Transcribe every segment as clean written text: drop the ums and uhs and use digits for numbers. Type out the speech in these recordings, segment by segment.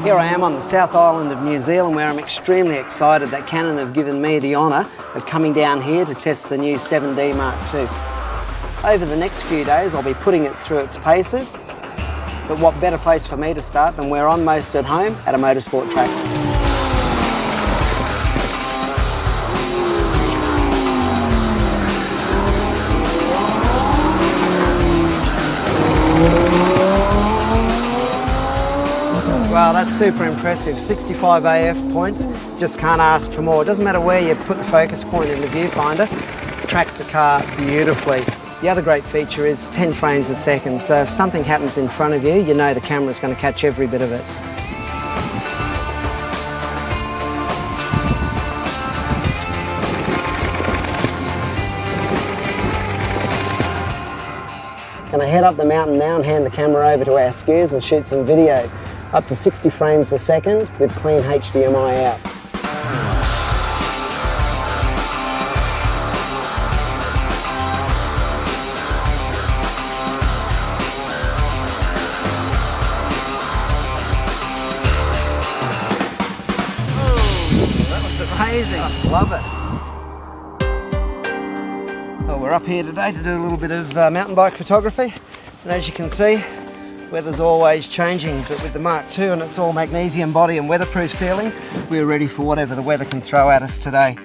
Here I am on the South Island of New Zealand, where I'm extremely excited that Canon have given me the honour of coming down here to test the new 7D Mark II. Over the next few days I'll be putting it through its paces, but what better place for me to start than where I'm most at home, at a motorsport track. Well, that's super impressive. 65 AF points, just can't ask for more. It doesn't matter where you put the focus point in the viewfinder, it tracks the car beautifully. The other great feature is 10 frames a second, so if something happens in front of you, you know the camera's going to catch every bit of it. Gonna head up the mountain now and hand the camera over to our skiers and shoot some video. Up to 60 frames a second with clean HDMI out. Oh, that looks amazing. I love it. Well, we're up here today to do a little bit of mountain bike photography, and as you can see, weather's always changing, but with the Mark II and it's all magnesium body and weatherproof sealing, we're ready for whatever the weather can throw at us today.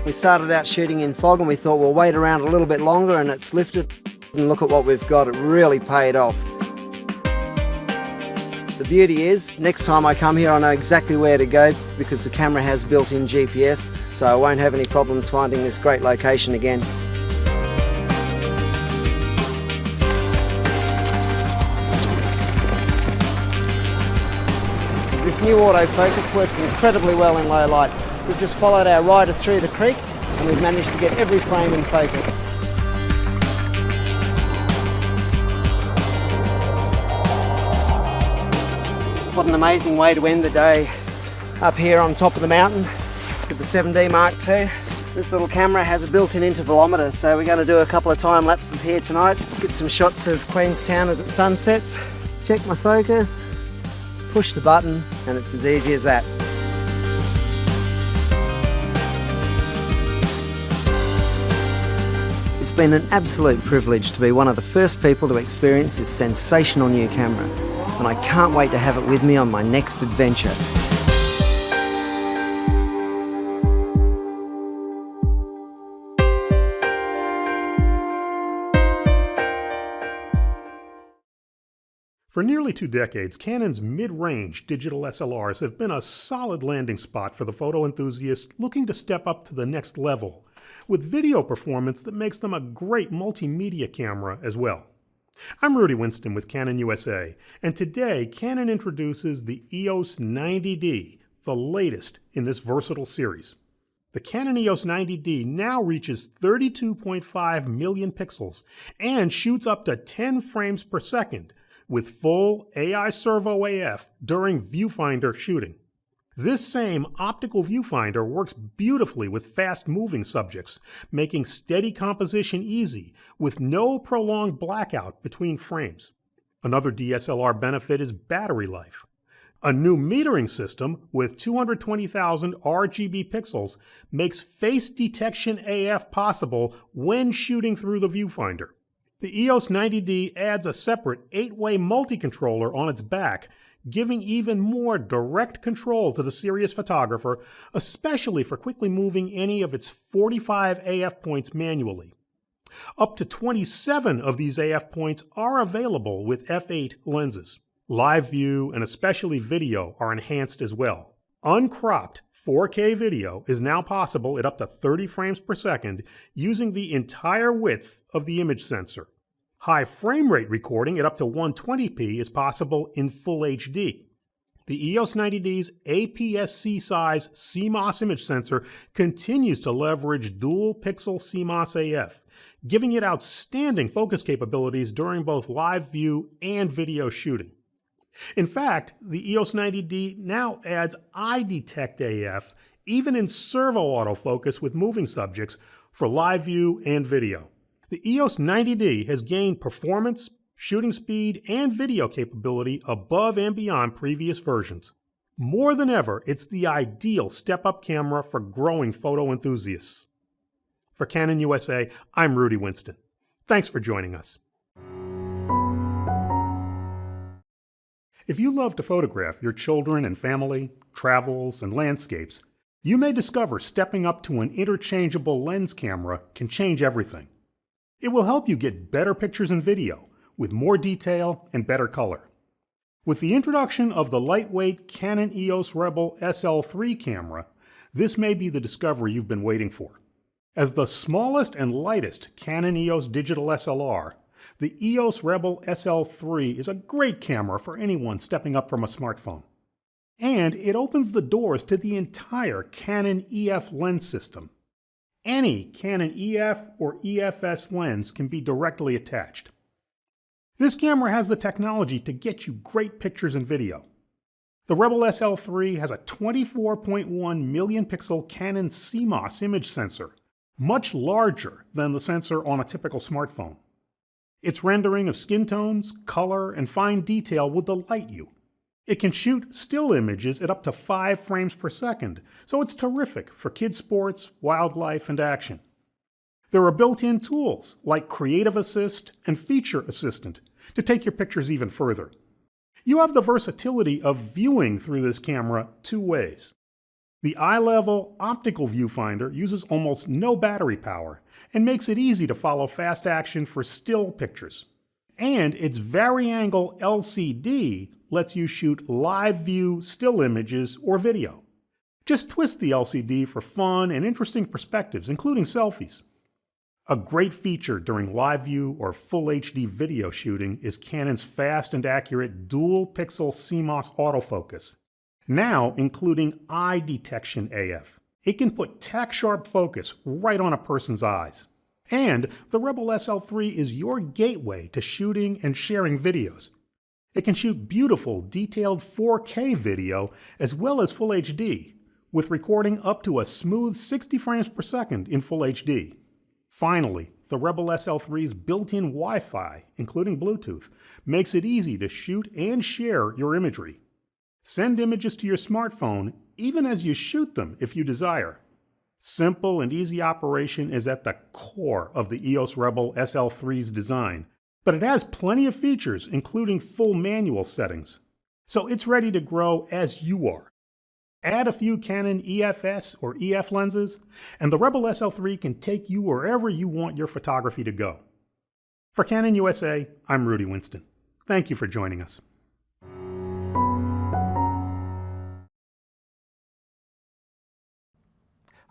We started out shooting in fog and we thought we'll wait around a little bit longer, and it's lifted, and look at what we've got. It really paid off. The beauty is, next time I come here I know exactly where to go because the camera has built-in GPS, so I won't have any problems finding this great location again. This new autofocus works incredibly well in low light. We've just followed our rider through the creek and we've managed to get every frame in focus. What an amazing way to end the day up here on top of the mountain with the 7D Mark II. This little camera has a built-in intervalometer, so we're going to do a couple of time lapses here tonight, get some shots of Queenstown as it sunsets, check my focus, push the button, and it's as easy as that. It's been an absolute privilege to be one of the first people to experience this sensational new camera, and I can't wait to have it with me on my next adventure. For nearly 2 decades, Canon's mid-range digital SLRs have been a solid landing spot for the photo enthusiast looking to step up to the next level, with video performance that makes them a great multimedia camera as well. I'm Rudy Winston with Canon USA, and today Canon introduces the EOS 90D, the latest in this versatile series. The Canon EOS 90D now reaches 32.5 million pixels and shoots up to 10 frames per second with full AI servo AF during viewfinder shooting. This same optical viewfinder works beautifully with fast-moving subjects, making steady composition easy with no prolonged blackout between frames. Another DSLR benefit is battery life. A new metering system with 220,000 RGB pixels makes face detection AF possible when shooting through the viewfinder. The EOS 90D adds a separate 8-way multi-controller on its back, giving even more direct control to the serious photographer, especially for quickly moving any of its 45 AF points manually. Up to 27 of these AF points are available with f8 lenses. Live view and especially video are enhanced as well. Uncropped 4K video is now possible at up to 30 frames per second using the entire width of the image sensor. High frame rate recording at up to 120p is possible in Full HD. The EOS 90D's APS-C size CMOS image sensor continues to leverage dual pixel CMOS AF, giving it outstanding focus capabilities during both live view and video shooting. In fact, the EOS 90D now adds eye detect AF even in servo autofocus with moving subjects for live view and video. The EOS 90D has gained performance, shooting speed, and video capability above and beyond previous versions. More than ever, it's the ideal step-up camera for growing photo enthusiasts. For Canon USA, I'm Rudy Winston. Thanks for joining us. If you love to photograph your children and family, travels, and landscapes, you may discover stepping up to an interchangeable lens camera can change everything. It will help you get better pictures and video, with more detail and better color. With the introduction of the lightweight Canon EOS Rebel SL3 camera, this may be the discovery you've been waiting for. As the smallest and lightest Canon EOS digital SLR, the EOS Rebel SL3 is a great camera for anyone stepping up from a smartphone. And it opens the doors to the entire Canon EF lens system. Any Canon EF or EFS lens can be directly attached. This camera has the technology to get you great pictures and video. The Rebel SL3 has a 24.1 million pixel Canon CMOS image sensor, much larger than the sensor on a typical smartphone. Its rendering of skin tones, color, and fine detail will delight you. It can shoot still images at up to 5 frames per second, so it's terrific for kids' sports, wildlife, and action. There are built-in tools like Creative Assist and Feature Assistant to take your pictures even further. You have the versatility of viewing through this camera 2 ways. The eye-level optical viewfinder uses almost no battery power and makes it easy to follow fast action for still pictures. And its vari-angle LCD lets you shoot live view still images or video. Just twist the LCD for fun and interesting perspectives, including selfies. A great feature during live view or full HD video shooting is Canon's fast and accurate dual-pixel CMOS autofocus, now including eye detection AF. It can put tack-sharp focus right on a person's eyes. And the Rebel SL3 is your gateway to shooting and sharing videos. It can shoot beautiful, detailed 4K video as well as Full HD, with recording up to a smooth 60 frames per second in Full HD. Finally, the Rebel SL3's built-in Wi-Fi, including Bluetooth, makes it easy to shoot and share your imagery. Send images to your smartphone even as you shoot them if you desire. Simple and easy operation is at the core of the EOS Rebel SL3's design, but it has plenty of features, including full manual settings. So it's ready to grow as you are. Add a few Canon EFS or EF lenses, and the Rebel SL3 can take you wherever you want your photography to go. For Canon USA, I'm Rudy Winston. Thank you for joining us.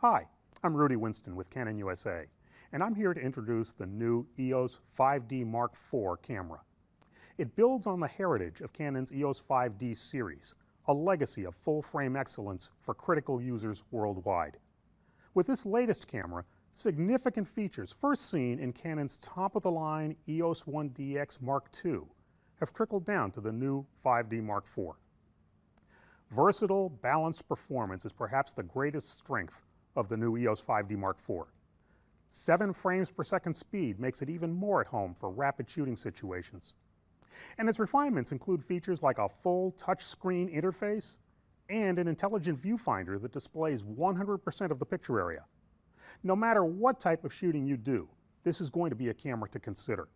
Hi, I'm Rudy Winston with Canon USA, and I'm here to introduce the new EOS 5D Mark IV camera. It builds on the heritage of Canon's EOS 5D series, a legacy of full-frame excellence for critical users worldwide. With this latest camera, significant features first seen in Canon's top-of-the-line EOS 1DX Mark II have trickled down to the new 5D Mark IV. Versatile, balanced performance is perhaps the greatest strength of the new EOS 5D Mark IV. 7 frames per second speed makes it even more at home for rapid shooting situations. And its refinements include features like a full touchscreen interface and an intelligent viewfinder that displays 100% of the picture area. No matter what type of shooting you do, this is going to be a camera to consider.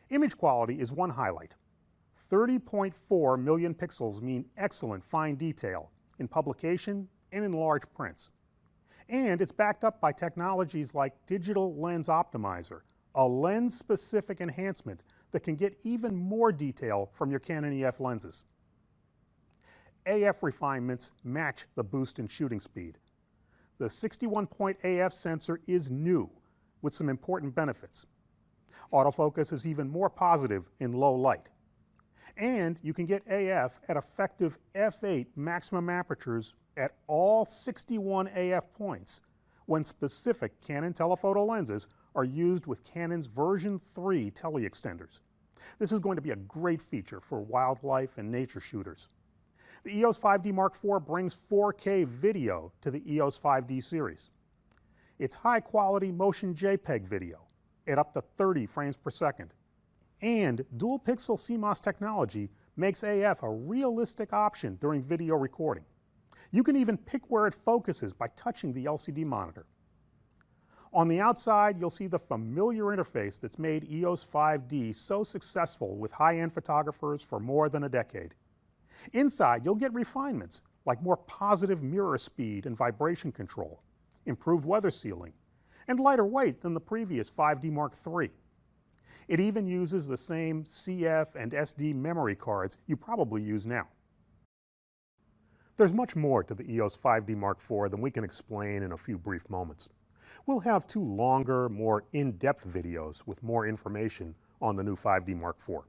Image quality is one highlight. 30.4 million pixels mean excellent fine detail in publication and in large prints. And it's backed up by technologies like Digital Lens Optimizer, a lens-specific enhancement that can get even more detail from your Canon EF lenses. AF refinements match the boost in shooting speed. The 61-point AF sensor is new, with some important benefits. Autofocus is even more positive in low light. And you can get AF at effective f8 maximum apertures at all 61 AF points when specific Canon telephoto lenses are used with Canon's version 3 teleextenders. This is going to be a great feature for wildlife and nature shooters. The EOS 5D Mark IV brings 4K video to the EOS 5D series. It's high-quality motion JPEG video, at up to 30 frames per second. And dual pixel CMOS technology makes AF a realistic option during video recording. You can even pick where it focuses by touching the LCD monitor. On the outside, you'll see the familiar interface that's made EOS 5D so successful with high-end photographers for more than a decade. Inside, you'll get refinements like more positive mirror speed and vibration control, improved weather sealing, and lighter weight than the previous 5D Mark III. It even uses the same CF and SD memory cards you probably use now. There's much more to the EOS 5D Mark IV than we can explain in a few brief moments. We'll have 2 longer, more in-depth videos with more information on the new 5D Mark IV.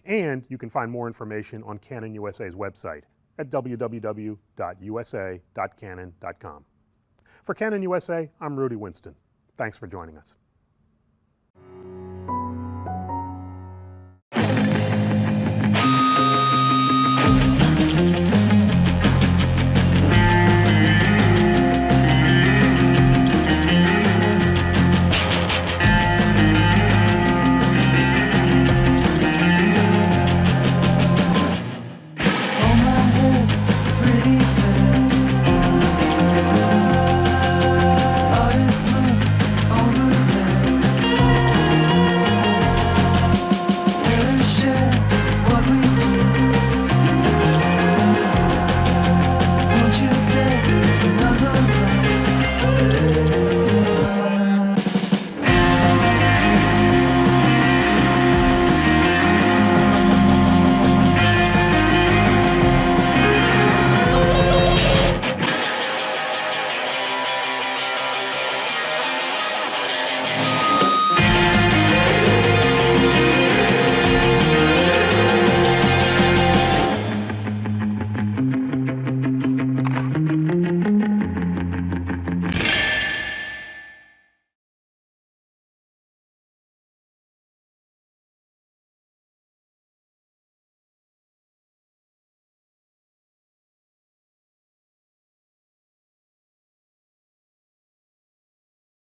And you can find more information on Canon USA's website at www.usa.canon.com. For Canon USA, I'm Rudy Winston. Thanks for joining us.